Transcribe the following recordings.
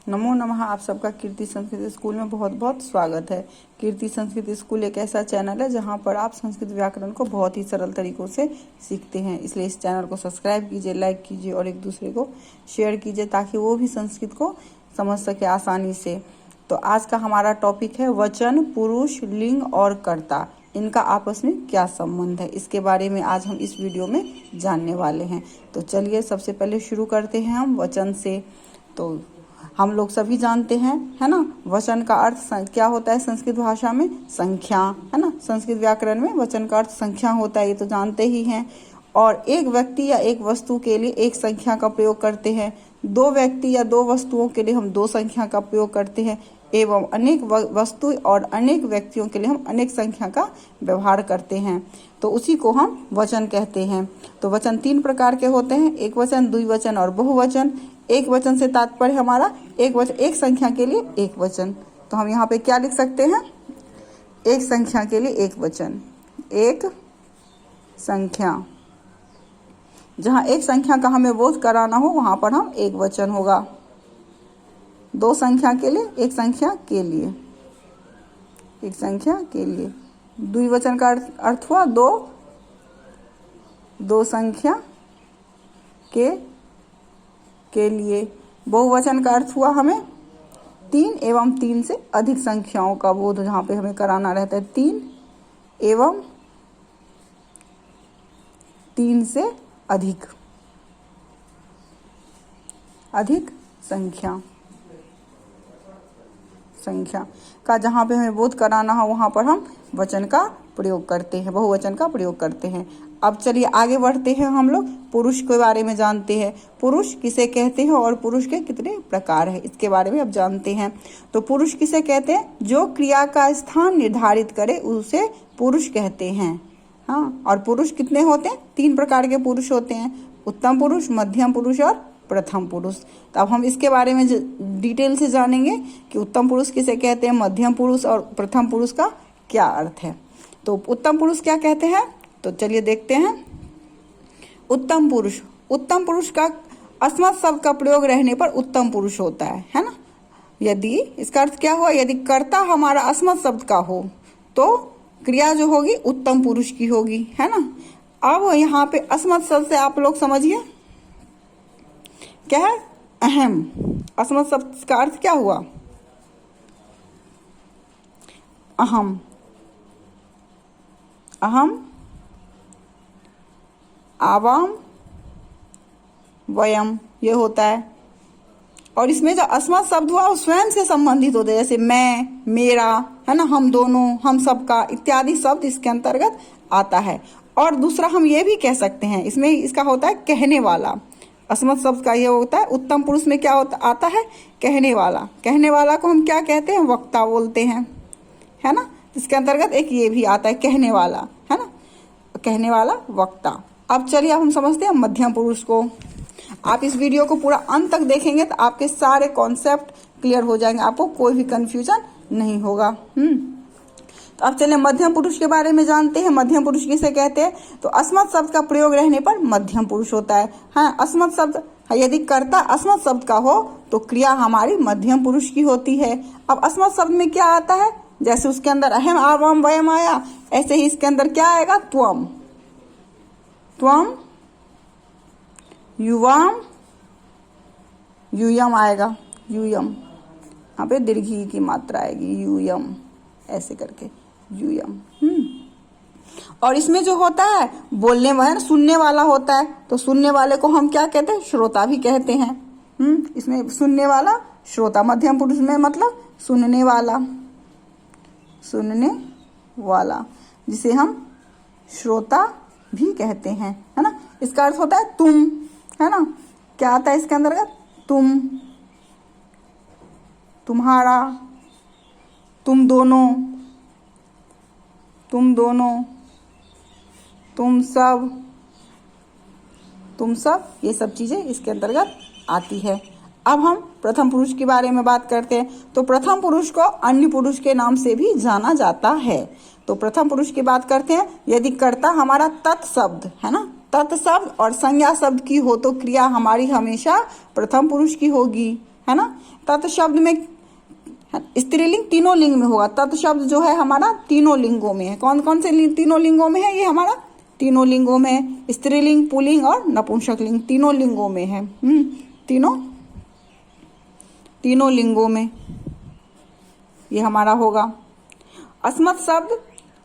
नमो नमः। आप सबका कीर्ति संस्कृत स्कूल में बहुत बहुत स्वागत है। कीर्ति संस्कृत स्कूल एक ऐसा चैनल है जहां पर आप संस्कृत व्याकरण को बहुत ही सरल तरीकों से सीखते हैं। इसलिए इस चैनल को सब्सक्राइब कीजिए, लाइक कीजिए और एक दूसरे को शेयर कीजिए ताकि वो भी संस्कृत को समझ सके आसानी से। तो आज का हमारा टॉपिक है वचन, पुरुष, लिंग और कर्ता, इनका आपस में क्या संबंध है, इसके बारे में आज हम इस वीडियो में जानने वाले हैं। तो चलिए सबसे पहले शुरू करते हैं हम वचन से। तो हम लोग सभी जानते हैं, है ना, वचन का अर्थ क्या होता है संस्कृत भाषा में? संख्या, है ना। संस्कृत व्याकरण में वचन का अर्थ संख्या होता है, ये तो जानते ही हैं। और एक व्यक्ति या एक वस्तु के लिए एक संख्या का प्रयोग करते हैं, दो व्यक्ति या दो वस्तुओं के लिए हम दो संख्या का प्रयोग करते हैं, एवं अनेक वस्तु और अनेक व्यक्तियों के लिए हम अनेक संख्या का व्यवहार करते हैं। तो उसी को हम वचन कहते हैं। तो वचन तीन प्रकार के होते हैं, एक वचन, द्विवचन और बहुवचन। एक वचन से तात्पर्य हमारा एक वचन, एक संख्या के लिए एक वचन। तो हम यहाँ पे क्या लिख सकते हैं? एक संख्या के लिए एक वचन, एक संख्या। जहाँ एक संख्या का हमें बोध कराना हो वहां पर हम एक वचन होगा। दो संख्या के लिए एक संख्या के लिए, एक संख्या के लिए। द्विवचन का अर्थ हुआ दो, दो संख्या के लिए। बहुवचन का अर्थ हुआ हमें तीन एवं तीन से अधिक संख्याओं का बोध जहाँ पे हमें कराना रहता है, तीन एवं तीन से अधिक संख्या का जहाँ पे हमें बोध कराना हो वहाँ पर हम वचन का प्रयोग करते हैं, बहुवचन का प्रयोग करते हैं। अब चलिए आगे बढ़ते हैं, हम लोग पुरुष के बारे में जानते हैं। पुरुष किसे कहते हैं और पुरुष के कितने प्रकार हैं, इसके बारे में अब जानते हैं। तो पुरुष किसे कहते हैं? जो क्रिया का स्थान निर्धारित करे उसे पुरुष कहते हैं। हाँ, और पुरुष कितने होते हैं? तीन प्रकार के पुरुष होते हैं, उत्तम पुरुष, मध्यम पुरुष और प्रथम पुरुष। तो अब हम इसके बारे में डिटेल से जानेंगे कि उत्तम पुरुष किसे कहते हैं, मध्यम पुरुष और प्रथम पुरुष का क्या अर्थ है। तो उत्तम पुरुष क्या कहते हैं? तो चलिए देखते हैं। उत्तम पुरुष, उत्तम पुरुष का अस्मत् शब्द का प्रयोग रहने पर उत्तम पुरुष होता है ना। यदि इसका अर्थ क्या हुआ? यदि कर्ता हमारा अस्मत् शब्द का हो तो क्रिया जो होगी उत्तम पुरुष की होगी, है ना। अब यहाँ पे अस्मत् शब्द से आप लोग समझिए क्या है? अहम। अस्मत् शब्द का अर्थ क्या हुआ? अहम, अहम, आवाम, वयम, ये होता है। और इसमें जो अस्मत् शब्द हुआ वो स्वयं से संबंधित होते हैं, जैसे मैं, मेरा, है ना, हम दोनों, हम सबका इत्यादि शब्द इसके अंतर्गत आता है। और दूसरा हम ये भी कह सकते हैं, इसमें इसका होता है कहने वाला। अस्मत् शब्द का ये होता है, उत्तम पुरुष में क्या होता आता है? कहने वाला। कहने वाला को हम क्या कहते हैं? वक्ता बोलते हैं, है ना। इसके अंतर्गत एक ये भी आता है कहने वाला, है ना, कहने वाला, वक्ता। अब चलिए अब हम समझते हैं मध्यम पुरुष को। आप इस वीडियो को पूरा अंत तक देखेंगे तो आपके सारे कॉन्सेप्ट क्लियर हो जाएंगे, आपको कोई भी कंफ्यूजन नहीं होगा। तो अब चलिए मध्यम पुरुष के बारे में जानते हैं। मध्यम पुरुष किसे कहते हैं? तो अस्मत् शब्द का प्रयोग रहने पर मध्यम पुरुष होता है। हाँ, अस्मत् शब्द यदि कर्ता अस्मत् शब्द का हो तो क्रिया हमारी मध्यम पुरुष की होती है। अब अस्मत् शब्द में क्या आता है? जैसे उसके अंदर अहम, आवाम, वयम आया, ऐसे ही इसके अंदर क्या आएगा? त्वम, त्वम, युवाम, यूयम आएगा, यूयम। यहाँ पे दीर्घी की मात्रा आएगी, यूयम, ऐसे करके यूयम। और इसमें जो होता है बोलने वाला, सुनने वाला होता है, तो सुनने वाले को हम क्या कहते हैं? श्रोता भी कहते हैं। इसमें सुनने वाला, श्रोता। मध्यम पुरुष में मतलब सुनने वाला, सुनने वाला, जिसे हम श्रोता भी कहते हैं, है ना। इसका अर्थ होता है तुम, है ना। क्या आता है इसके अंतर्गत? तुम, तुम्हारा, तुम दोनों, तुम दोनों, तुम सब, तुम सब, ये सब चीजें इसके अंतर्गत आती है। अब हम प्रथम पुरुष के बारे में बात करते हैं। तो प्रथम पुरुष को अन्य पुरुष के नाम से भी जाना जाता है। तो प्रथम पुरुष की बात करते हैं। यदि कर्ता हमारा तत्शब्द, है ना, तत्शब्द और संज्ञा शब्द की हो तो क्रिया हमारी हमेशा प्रथम पुरुष की होगी, है ना। तत् शब्द में स्त्रीलिंग तीनों लिंग में होगा। तत् शब्द जो है हमारा तीनों लिंगों में है। कौन कौन से तीनों लिंगों में है? ये हमारा तीनों लिंगों में है। स्त्रीलिंग, पुल्लिंग और नपुंसक लिंग तीनों लिंगों में है। तीनों लिंगों में ये हमारा होगा। अस्मत् शब्द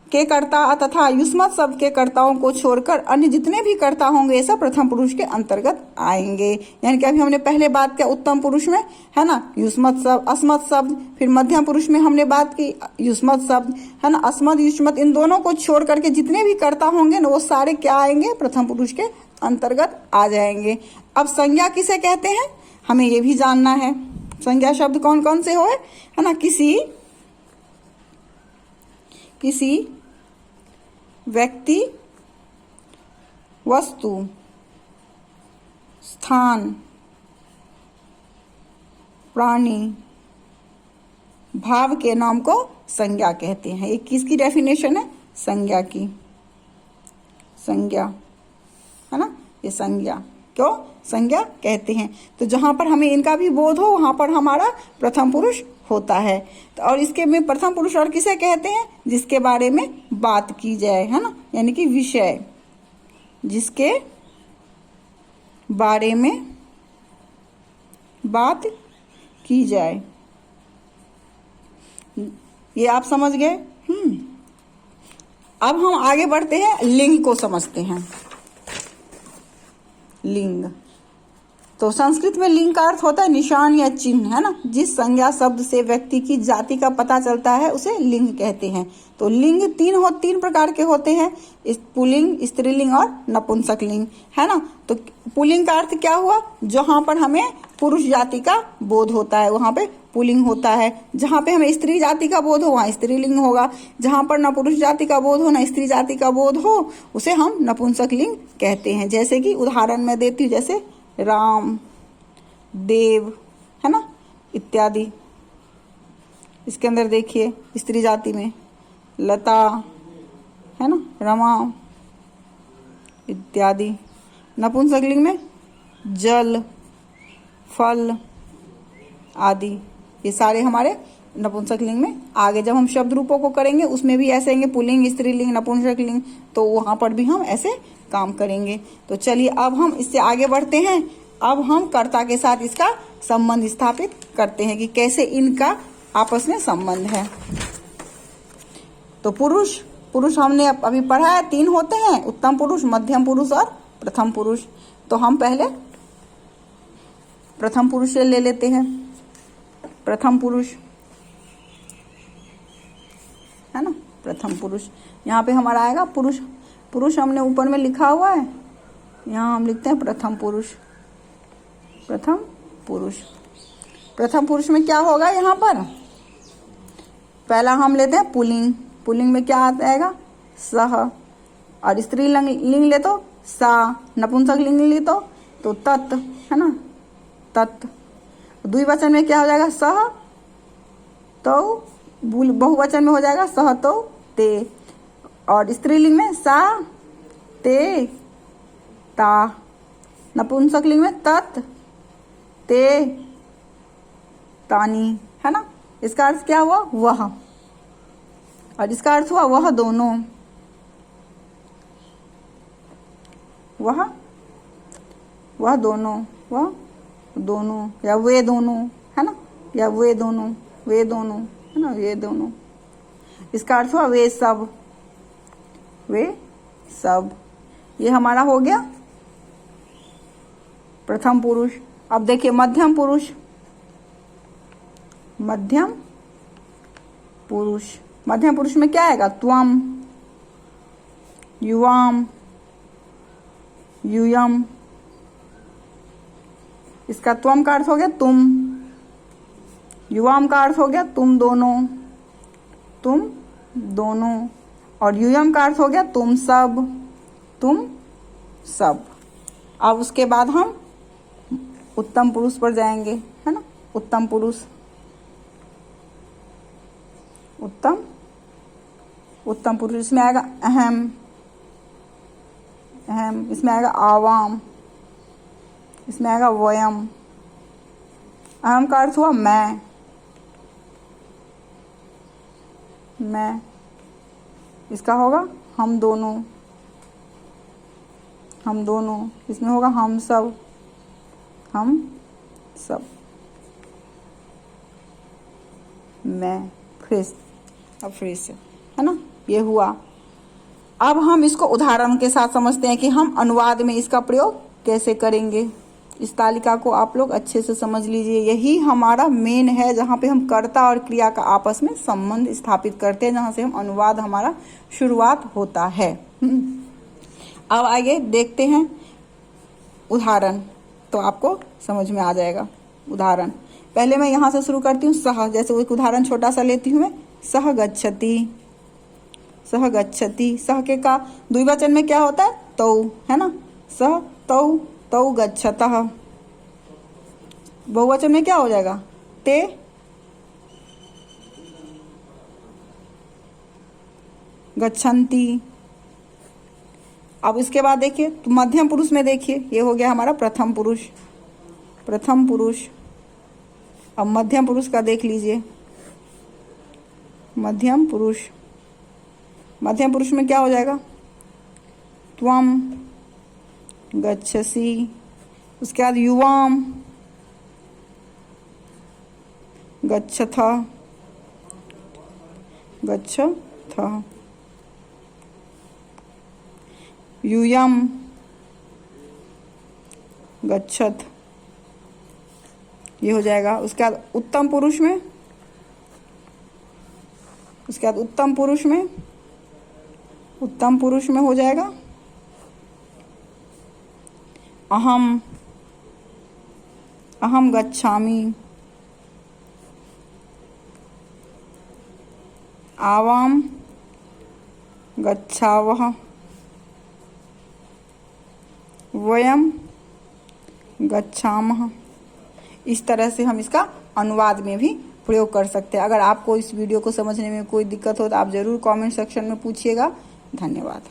के कर्ता तथा युष्मत् शब्द के कर्ताओं को छोड़कर अन्य जितने भी कर्ता होंगे ये सब प्रथम पुरुष के अंतर्गत आएंगे। यानी कि अभी हमने पहले बात किया उत्तम पुरुष में, है ना, युष्मत् शब्द, अस्मत् शब्द, फिर मध्यम पुरुष में हमने बात की युष्मत् शब्द, है ना। अस्मत् युष्मत् इन दोनों को छोड़ करके जितने भी कर्ता होंगे ना वो सारे क्या आएंगे? प्रथम पुरुष के अंतर्गत आ जाएंगे। अब संज्ञा किसे कहते हैं हमें ये भी जानना है। संज्ञा शब्द कौन कौन से हो, है ना। किसी व्यक्ति, वस्तु, स्थान, प्राणी, भाव के नाम को संज्ञा कहते हैं। ये किसकी डेफिनेशन है? संज्ञा की। संज्ञा, है ना, ये संज्ञा क्यों संज्ञा कहते हैं? तो जहां पर हमें इनका भी बोध हो वहां पर हमारा प्रथम पुरुष होता है। तो और इसके में प्रथम पुरुष और किसे कहते हैं? जिसके बारे में बात की जाए, है ना, यानी कि विषय, जिसके बारे में बात की जाए। ये आप समझ गए। अब हम आगे बढ़ते हैं, लिंग को समझते हैं। लिंग, तो संस्कृत में लिंग का अर्थ होता है निशान या चिन्ह, है ना। जिस संज्ञा शब्द से व्यक्ति की जाति का पता चलता है उसे लिंग कहते हैं। तो लिंग तीन प्रकार के होते हैं, पुल्लिंग, स्त्रीलिंग और नपुंसक लिंग, है ना। तो पुल्लिंग का अर्थ क्या हुआ? जहां पर हमें पुरुष जाति का बोध होता है वहां पे पुल्लिंग होता है। जहां पे हमें स्त्री जाति का बोध हो वहां स्त्रीलिंग होगा। जहां पर न पुरुष जाति का बोध हो न स्त्री जाति का बोध हो उसे हम नपुंसक लिंग कहते हैं। जैसे कि उदाहरण मैं देती हूँ, जैसे राम, देव, है ना, इत्यादि। इसके अंदर देखिए स्त्री जाति में लता, है ना, रमा इत्यादि। नपुंसक लिंग में जल, फल आदि, ये सारे हमारे नपुंसक लिंग में आगे जब हम शब्द रूपों को करेंगे उसमें भी ऐसे आएंगे, पुल्लिंग, स्त्रीलिंग, नपुंसक लिंग, तो वहां पर भी हम ऐसे काम करेंगे। तो चलिए अब हम इससे आगे बढ़ते हैं। अब हम कर्ता के साथ इसका संबंध स्थापित करते हैं कि कैसे इनका आपस में संबंध है। तो पुरुष हमने अभी पढ़ा है, 3 होते हैं, उत्तम पुरुष, मध्यम पुरुष और प्रथम पुरुष। तो हम पहले प्रथम पुरुष से ले लेते हैं। प्रथम पुरुष, है ना, प्रथम पुरुष। यहाँ पे हमारा आएगा पुरुष हमने ऊपर में लिखा हुआ है, यहाँ हम लिखते हैं प्रथम पुरुष। प्रथम पुरुष में क्या होगा? यहाँ पर पहला हम लेते हैं पुल्लिंग में क्या आएगा? सह। और स्त्रीलिंग ले तो सा, नपुंसक लिंग ले तो तत्, है ना, तत्। द्विवचन में क्या हो जाएगा? सह तो, बहुवचन में हो जाएगा सह तो ते। और स्त्रीलिंग में सा, ते, ता। नपुंसक लिंग में तत्, ते, तानी, है ना। इसका अर्थ क्या हुआ? वह। और इसका अर्थ हुआ वह दोनों, वह दोनों या वे दोनों, है ना, या वे दोनों, है ना, वे दोनों। इसका अर्थ हुआ वे सब। ये हमारा हो गया प्रथम पुरुष। अब देखिए मध्यम पुरुष में क्या आएगा? त्वम, युवाम, यूयम। इसका त्वम का अर्थ हो गया तुम, युवाम का अर्थ हो गया तुम दोनों, और यूयम का अर्थ हो गया तुम सब। अब उसके बाद हम उत्तम पुरुष पर जाएंगे, है ना। उत्तम पुरुष, उत्तम पुरुष इसमें आएगा अहम, इसमें आएगा आवाम, इसमें आएगा वयम, अहम का अर्थ हुआ मैं। इसका होगा हम दोनों। इसमें होगा हम सब। मैं फिर से है ना, ये हुआ। अब हम इसको उदाहरण के साथ समझते हैं कि हम अनुवाद में इसका प्रयोग कैसे करेंगे। इस तालिका को आप लोग अच्छे से समझ लीजिए। यही हमारा मेन है, जहाँ पे हम कर्ता और क्रिया का आपस में संबंध स्थापित करते हैं, जहाँ से हम अनुवाद हमारा शुरुआत होता है। अब आगे देखते हैं उदाहरण, तो आपको समझ में आ जाएगा। उदाहरण पहले मैं यहाँ से शुरू करती हूँ। सह, जैसे एक उदाहरण छोटा सा लेती हूँ मैं। सह गच्छति। सह के का द्विवचन में क्या होता है? तौ, है ना। सह तौ गच्छतः। बहुवचन में क्या हो जाएगा? ते गच्छन्ति। अब इसके बाद देखिए, तो मध्यम पुरुष में देखिए, ये हो गया हमारा प्रथम पुरुष। अब मध्यम पुरुष का देख लीजिए। मध्यम पुरुष में क्या हो जाएगा? त्वम गच्छसि। उसके बाद युवाम गच्छथ। यूयम गच्छत। ये हो जाएगा। उसके बाद उत्तम पुरुष में हो जाएगा अहम गच्छामि। आवाम गच्छावः। वयम गच्छामः। इस तरह से हम इसका अनुवाद में भी प्रयोग कर सकते हैं। अगर आपको इस वीडियो को समझने में कोई दिक्कत हो तो आप ज़रूर कमेंट सेक्शन में पूछिएगा। धन्यवाद।